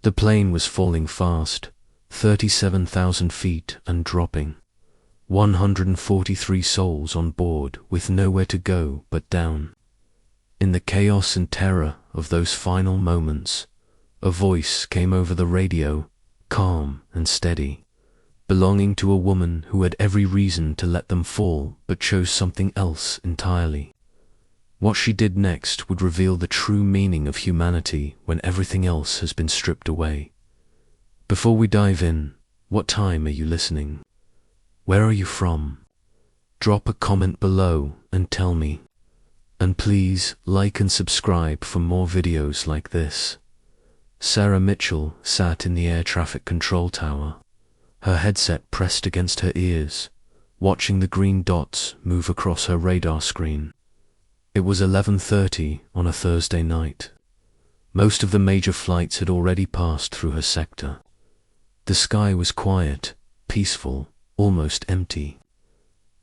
The plane was falling fast, 37,000 feet and dropping. 143 souls on board with nowhere to go but down. In the chaos and terror of those final moments, a voice came over the radio, calm and steady, belonging to a woman who had every reason to let them fall but chose something else entirely. What she did next would reveal the true meaning of humanity when everything else has been stripped away. Before we dive in, what time are you listening? Where are you from? Drop a comment below and tell me. And please like and subscribe for more videos like this. Sarah Mitchell sat in the air traffic control tower, her headset pressed against her ears, watching the green dots move across her radar screen. It was 11:30 on a Thursday night. Most of the major flights had already passed through her sector. The sky was quiet, peaceful, almost empty.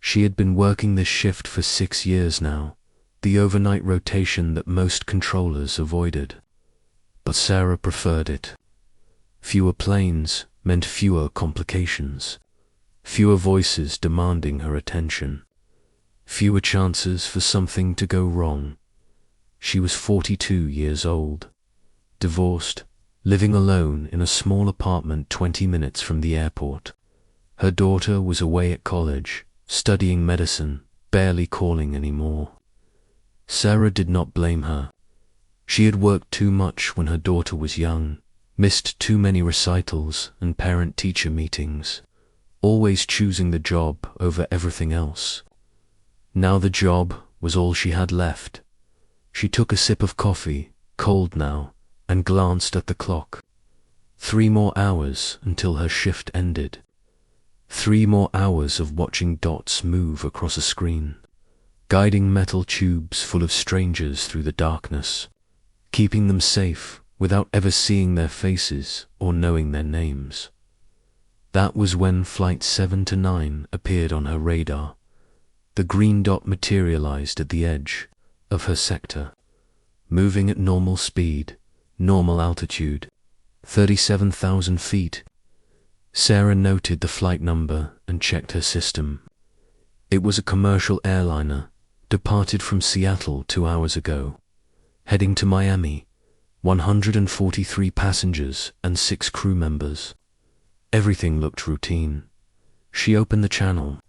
She had been working this shift for 6 years now, the overnight rotation that most controllers avoided. But Sarah preferred it. Fewer planes meant fewer complications, fewer voices demanding her attention, fewer chances for something to go wrong. She was 42 years old, divorced, living alone in a small apartment 20 minutes from the airport. Her daughter was away at college, studying medicine, barely calling anymore. Sarah did not blame her. She had worked too much when her daughter was young, missed too many recitals and parent-teacher meetings, always choosing the job over everything else. Now the job was all she had left. She took a sip of coffee, cold now, and glanced at the clock. 3 more hours until her shift ended. 3 more hours of watching dots move across a screen, guiding metal tubes full of strangers through the darkness, keeping them safe without ever seeing their faces or knowing their names. That was when Flight 729 appeared on her radar. The green dot materialized at the edge of her sector, moving at normal speed, normal altitude, 37,000 feet. Sarah noted the flight number and checked her system. It was a commercial airliner, departed from Seattle 2 hours ago, heading to Miami, 143 passengers and 6 crew members. Everything looked routine. She opened the channel.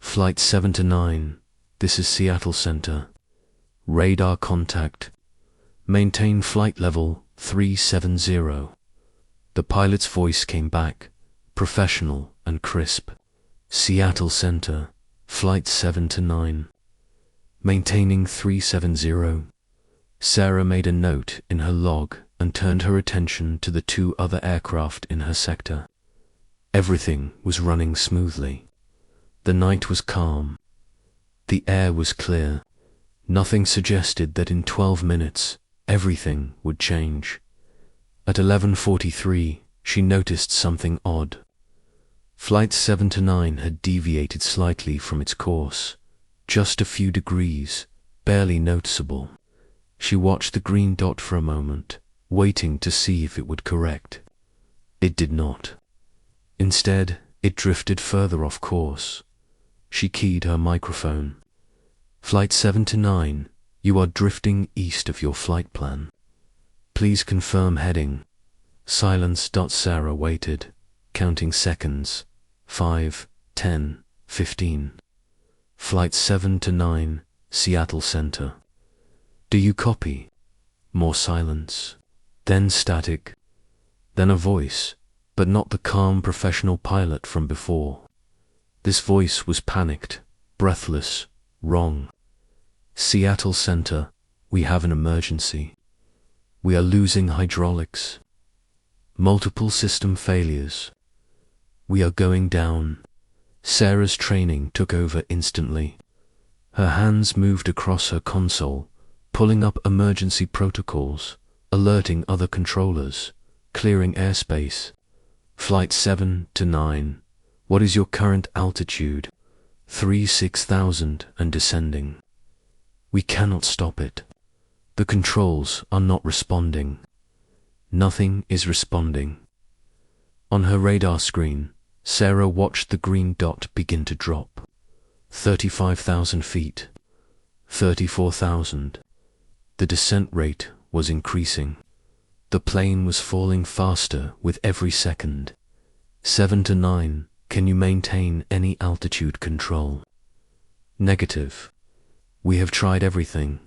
Flight 729, this is Seattle Center. Radar contact. Maintain flight level 370. The pilot's voice came back, professional and crisp. Seattle Center, Flight 729. Maintaining 370. Sarah made a note in her log and turned her attention to the 2 other aircraft in her sector. Everything was running smoothly. The night was calm. The air was clear. Nothing suggested that in 12 minutes everything would change. At 11:43, she noticed something odd. Flight 729 had deviated slightly from its course, just a few degrees, barely noticeable. She watched the green dot for a moment, waiting to see if it would correct. It did not. Instead, it drifted further off course. She keyed her microphone. Flight 729, you are drifting east of your flight plan. Please confirm heading. Silence. Sarah waited, counting seconds. 5, 10, 15. Flight 729, Seattle Center. Do you copy? More silence. Then static. Then a voice, but not the calm professional pilot from before. This voice was panicked, breathless, wrong. Seattle Center, we have an emergency. We are losing hydraulics. Multiple system failures. We are going down. Sarah's training took over instantly. Her hands moved across her console, pulling up emergency protocols, alerting other controllers, clearing airspace. Flight 729, what is your current altitude? 36,000 and descending. We cannot stop it. The controls are not responding. Nothing is responding. On her radar screen, Sarah watched the green dot begin to drop. 35,000 feet. 34,000. The descent rate was increasing. The plane was falling faster with every second. 7 to 9. Can you maintain any altitude control? Negative. We have tried everything.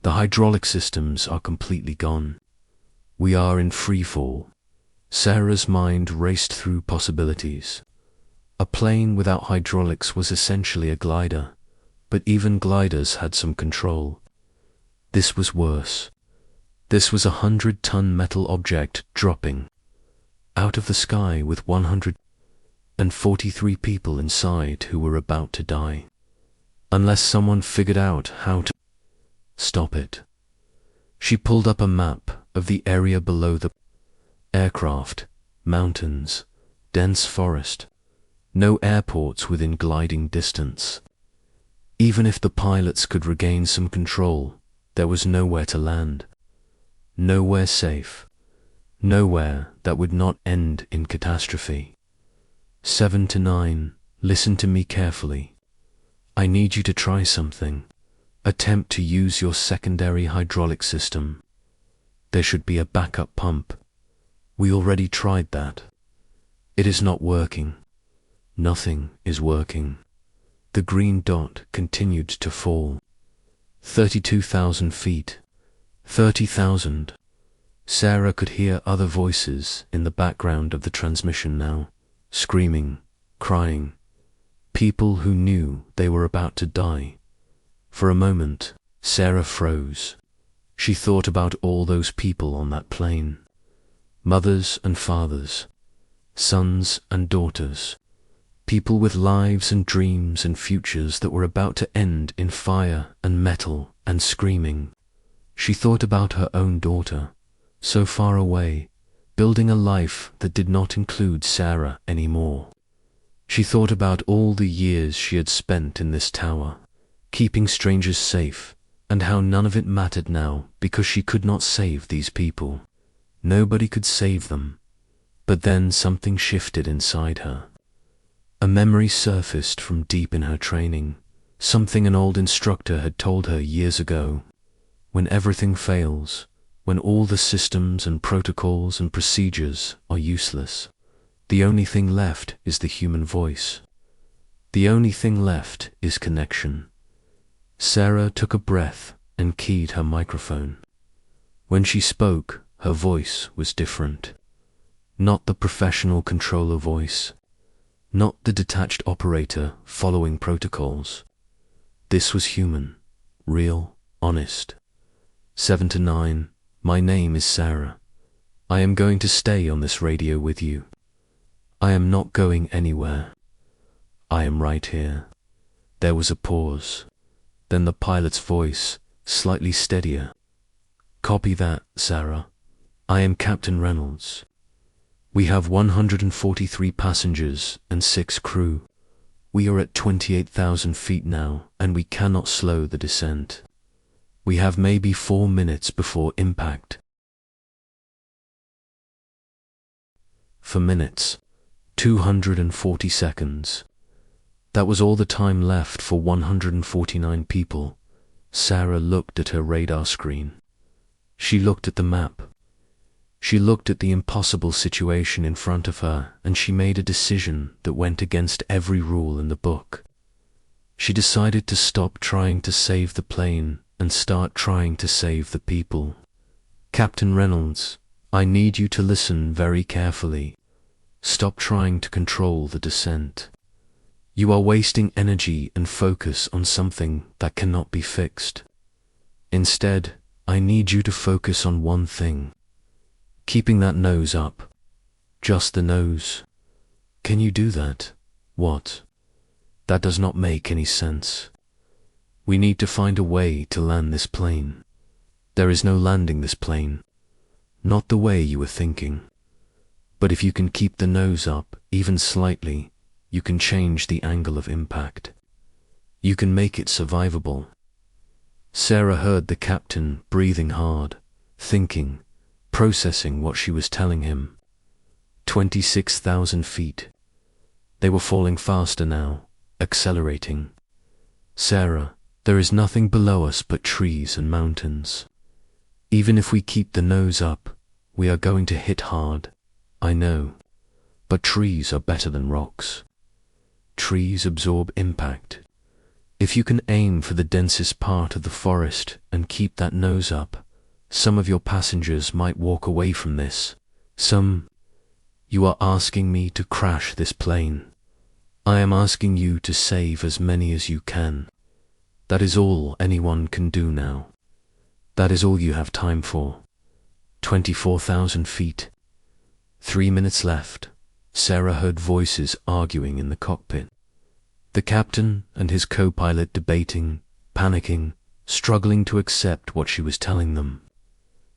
The hydraulic systems are completely gone. We are in free fall. Sarah's mind raced through possibilities. A plane without hydraulics was essentially a glider, but even gliders had some control. This was worse. This was a 100-ton metal object dropping out of the sky with 143 people inside who were about to die. Unless someone figured out how to stop it. She pulled up a map of the area below the aircraft, mountains, dense forest, no airports within gliding distance. Even if the pilots could regain some control, there was nowhere to land. Nowhere safe. Nowhere that would not end in catastrophe. 7 to 9, listen to me carefully. I need you to try something. Attempt to use your secondary hydraulic system. There should be a backup pump. We already tried that. It is not working. Nothing is working. The green dot continued to fall. 32,000 feet. 30,000. Sarah could hear other voices in the background of the transmission now, screaming, crying. People who knew they were about to die. For a moment, Sarah froze. She thought about all those people on that plane. Mothers and fathers, sons and daughters, people with lives and dreams and futures that were about to end in fire and metal and screaming. She thought about her own daughter, so far away, building a life that did not include Sarah anymore. She thought about all the years she had spent in this tower, keeping strangers safe, and how none of it mattered now because she could not save these people. Nobody could save them. But then something shifted inside her. A memory surfaced from deep in her training, something an old instructor had told her years ago. When everything fails, when all the systems and protocols and procedures are useless, the only thing left is the human voice. The only thing left is connection. Sarah took a breath and keyed her microphone. When she spoke, her voice was different. Not the professional controller voice. Not the detached operator following protocols. This was human, real, honest. 7 to 9, my name is Sarah. I am going to stay on this radio with you. I am not going anywhere. I am right here. There was a pause. Then the pilot's voice, slightly steadier. Copy that, Sarah. I am Captain Reynolds. We have 143 passengers and 6 crew. We are at 28,000 feet now, and we cannot slow the descent. We have maybe 4 minutes before impact. For minutes, 240 seconds. That was all the time left for 149 people. Sarah looked at her radar screen. She looked at the map. She looked at the impossible situation in front of her, and she made a decision that went against every rule in the book. She decided to stop trying to save the plane and start trying to save the people. Captain Reynolds, I need you to listen very carefully. Stop trying to control the descent. You are wasting energy and focus on something that cannot be fixed. Instead, I need you to focus on one thing. Keeping that nose up. Just the nose. Can you do that? What? That does not make any sense. We need to find a way to land this plane. There is no landing this plane. Not the way you were thinking. But if you can keep the nose up, even slightly, you can change the angle of impact. You can make it survivable. Sarah heard the captain breathing hard, thinking, processing what she was telling him. 26,000 feet. They were falling faster now, accelerating. Sarah, there is nothing below us but trees and mountains. Even if we keep the nose up, we are going to hit hard. I know. But trees are better than rocks. Trees absorb impact. If you can aim for the densest part of the forest and keep that nose up, some of your passengers might walk away from this. You are asking me to crash this plane. I am asking you to save as many as you can. That is all anyone can do now. That is all you have time for. 24,000 feet. 3 minutes left. Sarah heard voices arguing in the cockpit. The captain and his co-pilot debating, panicking, struggling to accept what she was telling them.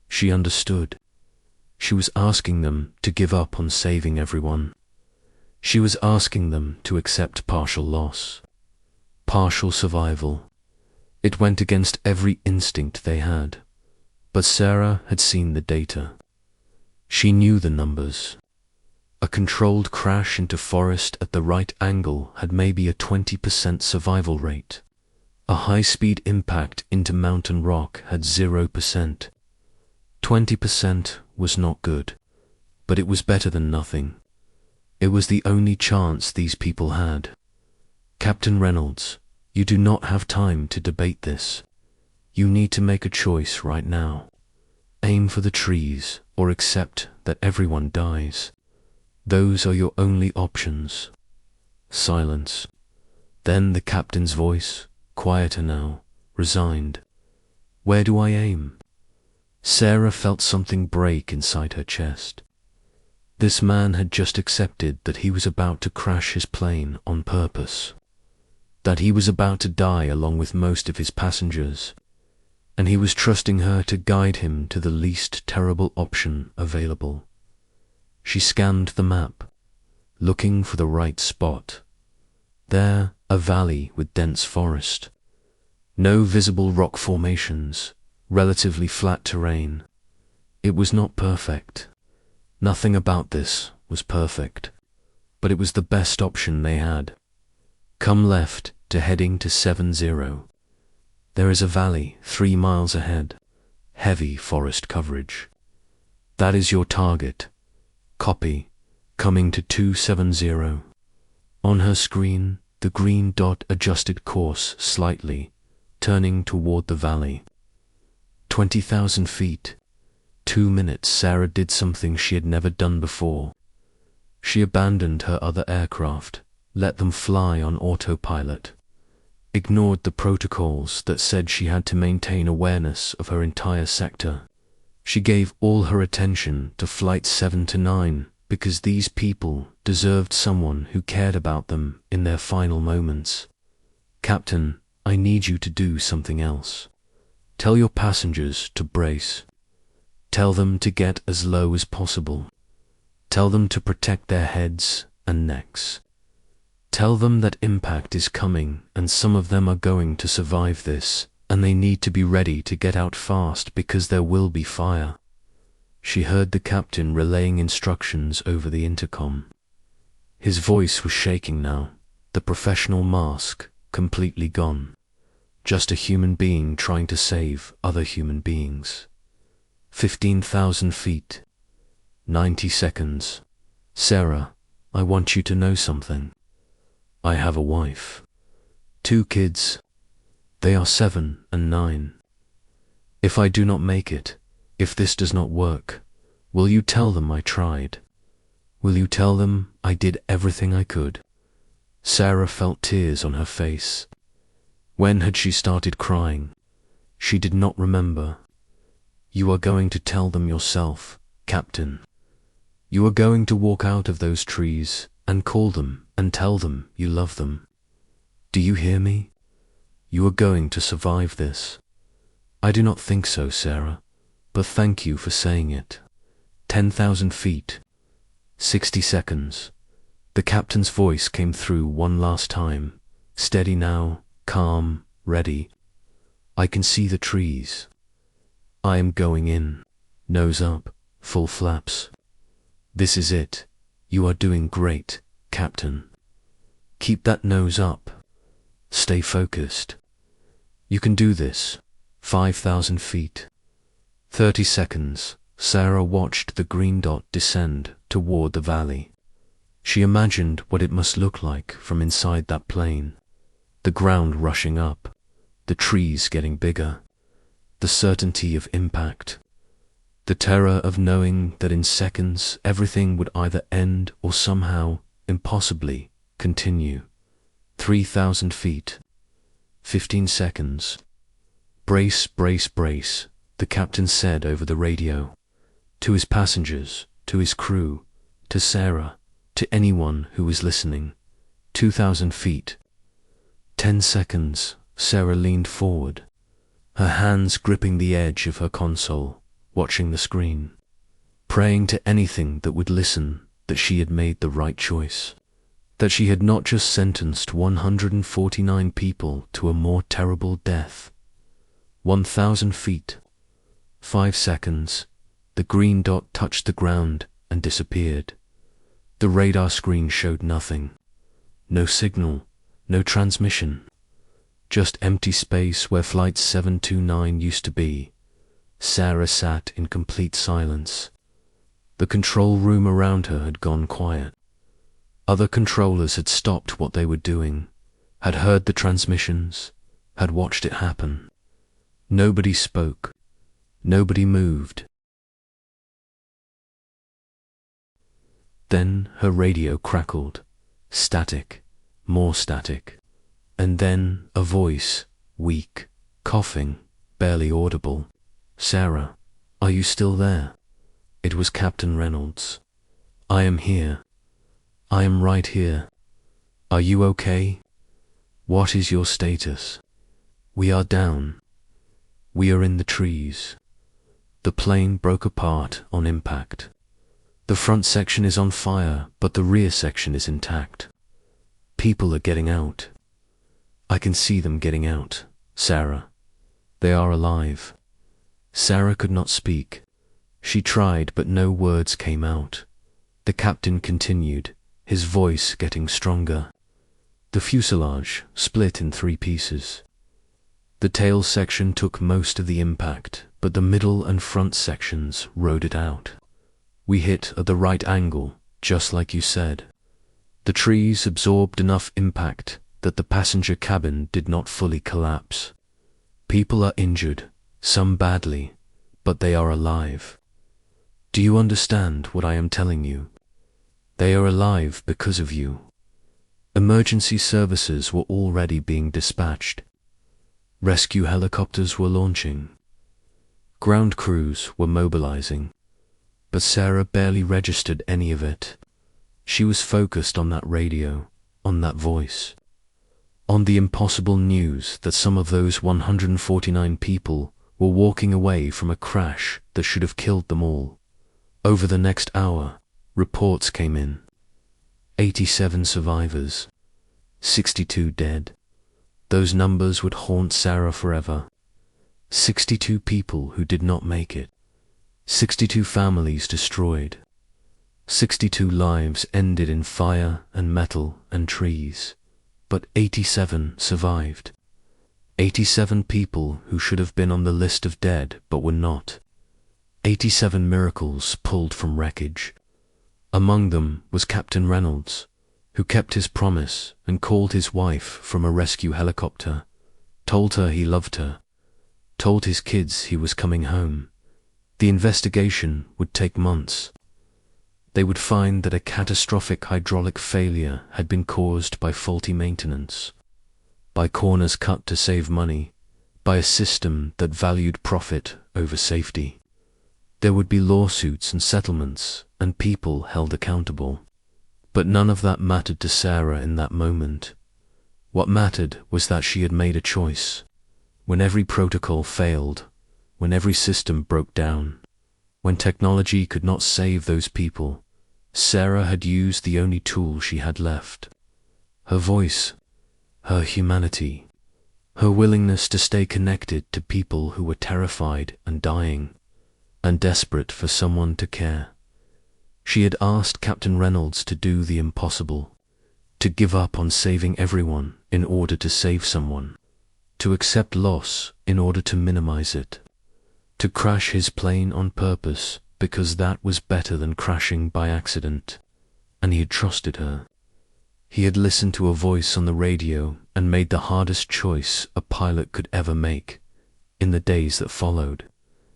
She understood. She was asking them to give up on saving everyone. She was asking them to accept partial loss, partial survival. It went against every instinct they had. But Sarah had seen the data. She knew the numbers. A controlled crash into forest at the right angle had maybe a 20% survival rate. A high-speed impact into mountain rock had 0%. 20% was not good, but it was better than nothing. It was the only chance these people had. Captain Reynolds, you do not have time to debate this. You need to make a choice right now. Aim for the trees or accept that everyone dies. Those are your only options. Silence. Then the captain's voice, quieter now, resigned. Where do I aim? Sarah felt something break inside her chest. This man had just accepted that he was about to crash his plane on purpose, that he was about to die along with most of his passengers, and he was trusting her to guide him to the least terrible option available. She scanned the map, looking for the right spot. There, a valley with dense forest. No visible rock formations, relatively flat terrain. It was not perfect. Nothing about this was perfect, but it was the best option they had. Come left to heading to 70. There is a valley 3 miles ahead, heavy forest coverage. That is your target. Copy, coming to 270. On her screen, the green dot adjusted course slightly, turning toward the valley. 20,000 feet. 2 minutes. Sarah did something she had never done before. She abandoned her other aircraft, let them fly on autopilot, ignored the protocols that said she had to maintain awareness of her entire sector. She gave all her attention to Flight 7 to 9 because these people deserved someone who cared about them in their final moments. Captain, I need you to do something else. Tell your passengers to brace. Tell them to get as low as possible. Tell them to protect their heads and necks. Tell them that impact is coming and some of them are going to survive this, and they need to be ready to get out fast because there will be fire. She heard the captain relaying instructions over the intercom. His voice was shaking now, the professional mask completely gone. Just a human being trying to save other human beings. 15,000 feet. 90 seconds. Sarah, I want you to know something. I have a wife. 2 kids. They are 7 and 9. If I do not make it, if this does not work, will you tell them I tried? Will you tell them I did everything I could? Sarah felt tears on her face. When had she started crying? She did not remember. You are going to tell them yourself, Captain. You are going to walk out of those trees and call them and tell them you love them. Do you hear me? You are going to survive this. I do not think so, Sarah, but thank you for saying it. 10,000 feet. 60 seconds. The captain's voice came through one last time. Steady now, calm, ready. I can see the trees. I am going in. Nose up. full flaps. "This is it. You are doing great, Captain. Keep that nose up. Stay focused. You can do this. 5,000 feet. 30 seconds. Sarah watched the green dot descend toward the valley. She imagined what it must look like from inside that plane. The ground rushing up, the trees getting bigger, the certainty of impact, the terror of knowing that in seconds everything would either end or somehow, impossibly, continue. 3,000 feet. 15 seconds. "Brace, brace, brace," the captain said over the radio. To his passengers, to his crew, to Sarah, to anyone who was listening. 2,000 feet. 10 seconds. Sarah leaned forward, her hands gripping the edge of her console, watching the screen, praying to anything that would listen that she had made the right choice, that she had not just sentenced 149 people to a more terrible death. 1,000 feet. 5 seconds. The green dot touched the ground and disappeared. The radar screen showed nothing. No signal, no transmission. Just empty space where Flight 729 used to be. Sarah sat in complete silence. The control room around her had gone quiet. Other controllers had stopped what they were doing, had heard the transmissions, had watched it happen. Nobody spoke. Nobody moved. Then her radio crackled. Static, more static. And then a voice, weak, coughing, barely audible. "Sarah, are you still there?" It was Captain Reynolds. "I am here. I am right here. Are you okay? What is your status?" "We are down. We are in the trees. The plane broke apart on impact. The front section is on fire, but the rear section is intact. People are getting out. I can see them getting out, Sarah. They are alive." Sarah could not speak. She tried, but no words came out. The captain continued, his voice getting stronger. The fuselage split in 3 pieces. The tail section took most of the impact, but the middle and front sections rode it out. "We hit at the right angle, just like you said. The trees absorbed enough impact that the passenger cabin did not fully collapse. People are injured, some badly, but they are alive. Do you understand what I am telling you? They are alive because of you." Emergency services were already being dispatched. Rescue helicopters were launching. Ground crews were mobilizing. But Sarah barely registered any of it. She was focused on that radio, on that voice, on the impossible news that some of those 149 people were walking away from a crash that should have killed them all. Over the next hour, reports came in. 87 survivors, 62 dead. Those numbers would haunt Sarah forever. 62 people who did not make it. 62 families destroyed. 62 lives ended in fire and metal and trees. But 87 survived. 87 people who should have been on the list of dead but were not. 87 miracles pulled from wreckage. Among them was Captain Reynolds, who kept his promise and called his wife from a rescue helicopter, told her he loved her, told his kids he was coming home. The investigation would take months. They would find that a catastrophic hydraulic failure had been caused by faulty maintenance, by corners cut to save money, by a system that valued profit over safety. There would be lawsuits and settlements and people held accountable. But none of that mattered to Sarah in that moment. What mattered was that she had made a choice. When every protocol failed, when every system broke down, when technology could not save those people, Sarah had used the only tool she had left. Her voice, her humanity, her willingness to stay connected to people who were terrified and dying. and desperate for someone to care. She had asked Captain Reynolds to do the impossible, to give up on saving everyone in order to save someone, to accept loss in order to minimize it, to crash his plane on purpose because that was better than crashing by accident, and he had trusted her. He had listened to a voice on the radio and made the hardest choice a pilot could ever make. In the days that followed,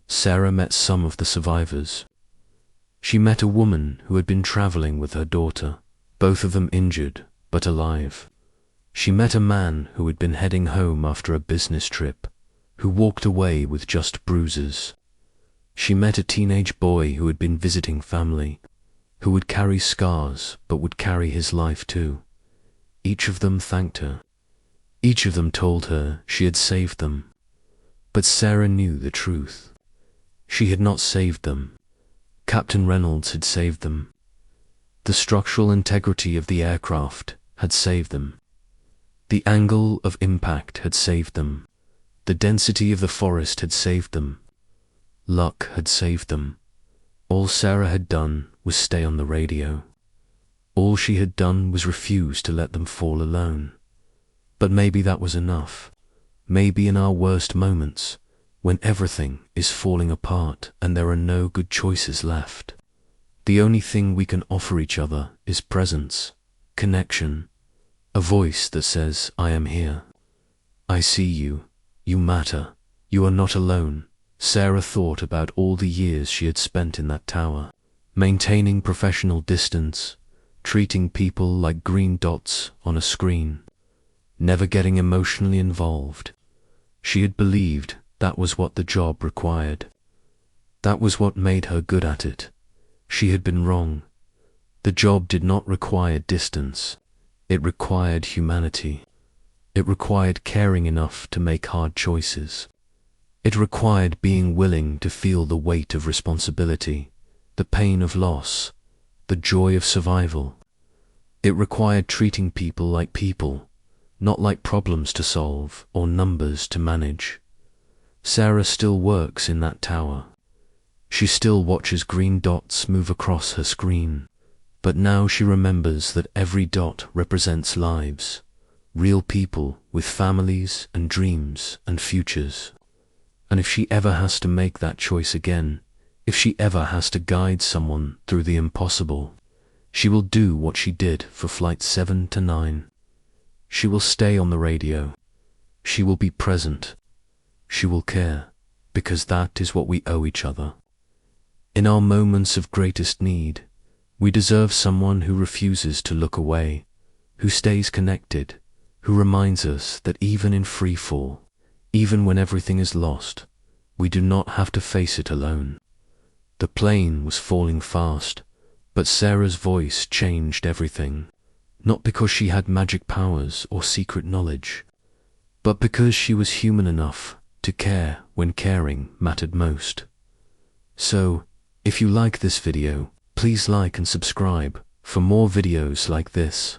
Sarah met some of the survivors. She met a woman who had been traveling with her daughter, both of them injured but alive. She met a man who had been heading home after a business trip, who walked away with just bruises. She met a teenage boy who had been visiting family, who would carry scars but would carry his life too. Each of them thanked her. Each of them told her she had saved them. But Sarah knew the truth. She had not saved them. Captain Reynolds had saved them. The structural integrity of the aircraft had saved them. The angle of impact had saved them. The density of the forest had saved them. Luck had saved them. All Sarah had done was stay on the radio. All she had done was refuse to let them fall alone. But maybe that was enough. Maybe in our worst moments, when everything is falling apart and there are no good choices left, the only thing we can offer each other is presence, connection, a voice that says, I am here. I see you. You matter. You are not alone. Sarah thought about all the years she had spent in that tower, maintaining professional distance, treating people like green dots on a screen, never getting emotionally involved. She had believed that was what the job required. That was what made her good at it. She had been wrong. The job did not require distance. It required humanity. It required caring enough to make hard choices. It required being willing to feel the weight of responsibility, the pain of loss, the joy of survival. It required treating people like people, not like problems to solve or numbers to manage. Sarah still works in that tower. She still watches green dots move across her screen, but now she remembers that every dot represents lives, real people with families and dreams and futures. And if she ever has to make that choice again, if she ever has to guide someone through the impossible, she will do what she did for Flight 7 to 9. She will stay on the radio. She will be present. She will care, because that is what we owe each other. In our moments of greatest need, we deserve someone who refuses to look away, who stays connected, who reminds us that even in free fall, even when everything is lost, we do not have to face it alone. The plane was falling fast, but Sarah's voice changed everything, not because she had magic powers or secret knowledge, but because she was human enough to care when caring mattered most. So, if you like this video, please like and subscribe for more videos like this.